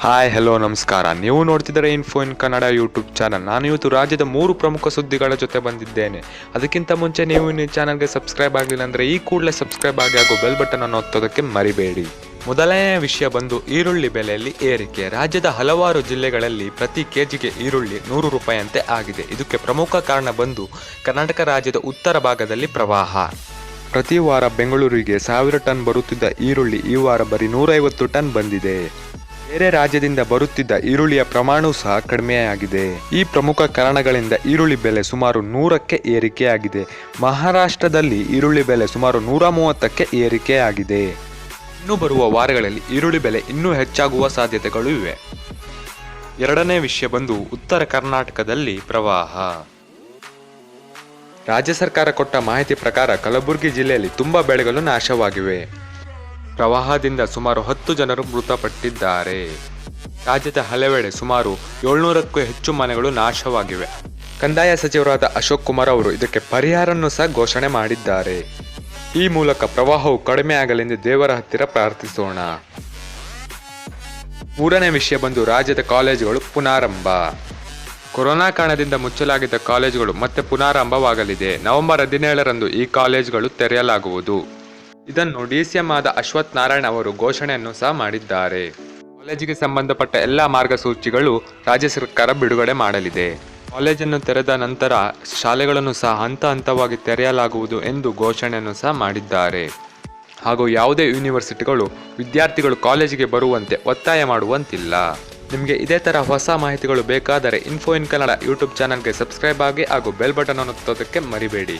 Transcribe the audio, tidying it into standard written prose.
Hi hello ನಮಸ್ಕಾರ. ನೀವು ನೋಡ್ತಿದ್ದಾರೆ ಇನ್ಫೋ ಇನ್ ಕನ್ನಡ ಯೂಟ್ಯೂಬ್ ಚಾನಲ್. ನಾನು ಇವತ್ತು ರಾಜ್ಯದ 3 ಪ್ರಮುಖ ಸುದ್ದಿಗಳ ಜೊತೆ ಬಂದಿದ್ದೇನೆ. ಅದಕ್ಕಿಂತ ಮುಂಚೆ ನೀವು ಈ ಚಾನಲ್ಗೆ ಸಬ್ಸ್ಕ್ರೈಬ್ ಆಗಲಿಲ್ಲ ಅಂದರೆ ಈ ಕೂಡಲೇ ಸಬ್ಸ್ಕ್ರೈಬ್ ಆಗಿ ಹಾಗೂ ಬೆಲ್ ಬಟನ್ ಅನ್ನು ಒತ್ತೋದಕ್ಕೆ ಮರಿಬೇಡಿ. ಮೊದಲನೇ ವಿಷಯ ಬಂದು ಈರುಳ್ಳಿ ಬೆಲೆಯಲ್ಲಿ ಏರಿಕೆ. ರಾಜ್ಯದ ಹಲವಾರು ಜಿಲ್ಲೆಗಳಲ್ಲಿ ಪ್ರತಿ ಕೆಜಿಗೆ ಈರುಳ್ಳಿ 100 ರೂಪಾಯಿಯಂತೆ ಆಗಿದೆ. ಇದಕ್ಕೆ ಪ್ರಮುಖ ಕಾರಣ ಬಂದು ಕರ್ನಾಟಕ ರಾಜ್ಯದ ಉತ್ತರ ಭಾಗದಲ್ಲಿ ಪ್ರವಾಹ. ಪ್ರತಿ ವಾರ ಬೆಂಗಳೂರಿಗೆ 1000 ಟನ್ ಬರುತ್ತಿದ್ದ ಈರುಳ್ಳಿ ಈ ವಾರ ಬರೀ 150 ಟನ್ ಬಂದಿದೆ. ಬೇರೆ ರಾಜ್ಯದಿಂದ ಬರುತ್ತಿದ್ದ ಈರುಳ್ಳಿಯ ಪ್ರಮಾಣವೂ ಸಹ ಕಡಿಮೆಯಾಗಿದೆ. ಈ ಪ್ರಮುಖ ಕಾರಣಗಳಿಂದ ಈರುಳ್ಳಿ ಬೆಲೆ ಸುಮಾರು 100ಕ್ಕೆ ಏರಿಕೆಯಾಗಿದೆ. ಮಹಾರಾಷ್ಟ್ರದಲ್ಲಿ ಈರುಳ್ಳಿ ಬೆಲೆ ಸುಮಾರು 130ಕ್ಕೆ ಏರಿಕೆಯಾಗಿದೆ. ಇನ್ನು ಬರುವ ವಾರಗಳಲ್ಲಿ ಈರುಳ್ಳಿ ಬೆಲೆ ಇನ್ನೂ ಹೆಚ್ಚಾಗುವ ಸಾಧ್ಯತೆಗಳು ಇವೆ. ಎರಡನೇ ವಿಷಯ ಬಂದು ಉತ್ತರ ಕರ್ನಾಟಕದಲ್ಲಿ ಪ್ರವಾಹ. ರಾಜ್ಯ ಸರ್ಕಾರ ಕೊಟ್ಟ ಮಾಹಿತಿ ಪ್ರಕಾರ ಕಲಬುರಗಿ ಜಿಲ್ಲೆಯಲ್ಲಿ ತುಂಬಾ ಬೆಳೆಗಳು ನಾಶವಾಗಿವೆ. ಪ್ರವಾಹದಿಂದ ಸುಮಾರು 10 ಜನರು ಮೃತಪಟ್ಟಿದ್ದಾರೆ. ರಾಜ್ಯದ ಹಲವೆಡೆ ಸುಮಾರು 700ಕ್ಕೂ ಹೆಚ್ಚು ಮನೆಗಳು ನಾಶವಾಗಿವೆ. ಕಂದಾಯ ಸಚಿವರಾದ ಅಶೋಕ್ ಕುಮಾರ್ ಅವರು ಇದಕ್ಕೆ ಪರಿಹಾರವನ್ನು ಸಹ ಘೋಷಣೆ ಮಾಡಿದ್ದಾರೆ. ಈ ಮೂಲಕ ಪ್ರವಾಹವು ಕಡಿಮೆ ಆಗಲೆಂದು ದೇವರ ಹತ್ತಿರ ಪ್ರಾರ್ಥಿಸೋಣ. ಮೂರನೇ ವಿಷಯ ಬಂದು ರಾಜ್ಯದ ಕಾಲೇಜುಗಳು ಪುನಾರಂಭ. ಕೊರೋನಾ ಕಾರಣದಿಂದ ಮುಚ್ಚಲಾಗಿದ್ದ ಕಾಲೇಜುಗಳು ಮತ್ತೆ ಪುನಾರಂಭವಾಗಲಿದೆ. ನವೆಂಬರ್ 17ರಂದು ಈ ಕಾಲೇಜುಗಳು ತೆರೆಯಲಾಗುವುದು. ಇದನ್ನು ಡಿಸಿಎಂ ಆದ ಅಶ್ವಥ್ ನಾರಾಯಣ್ ಅವರು ಘೋಷಣೆಯನ್ನು ಸಹ ಮಾಡಿದ್ದಾರೆ. ಕಾಲೇಜಿಗೆ ಸಂಬಂಧಪಟ್ಟ ಎಲ್ಲ ಮಾರ್ಗಸೂಚಿಗಳು ರಾಜ್ಯ ಸರ್ಕಾರ ಬಿಡುಗಡೆ ಮಾಡಲಿದೆ. ಕಾಲೇಜನ್ನು ತೆರೆದ ನಂತರ ಶಾಲೆಗಳನ್ನು ಸಹ ಹಂತ ಹಂತವಾಗಿ ತೆರೆಯಲಾಗುವುದು ಎಂದು ಘೋಷಣೆಯನ್ನು ಸಹ ಮಾಡಿದ್ದಾರೆ. ಹಾಗೂ ಯಾವುದೇ ಯೂನಿವರ್ಸಿಟಿಗಳು ವಿದ್ಯಾರ್ಥಿಗಳು ಕಾಲೇಜಿಗೆ ಬರುವಂತೆ ಒತ್ತಾಯ ಮಾಡುವಂತಿಲ್ಲ. ನಿಮಗೆ ಇದೇ ಥರ ಹೊಸ ಮಾಹಿತಿಗಳು ಬೇಕಾದರೆ ಇನ್ಫೋ ಇನ್ ಕನ್ನಡ ಯೂಟ್ಯೂಬ್ ಚಾನಲ್ಗೆ ಸಬ್ಸ್ಕ್ರೈಬ್ ಆಗಿ ಹಾಗೂ ಬೆಲ್ ಬಟನ್ ಅನ್ನು ಒತ್ತೋದಕ್ಕೆ ಮರಿಬೇಡಿ.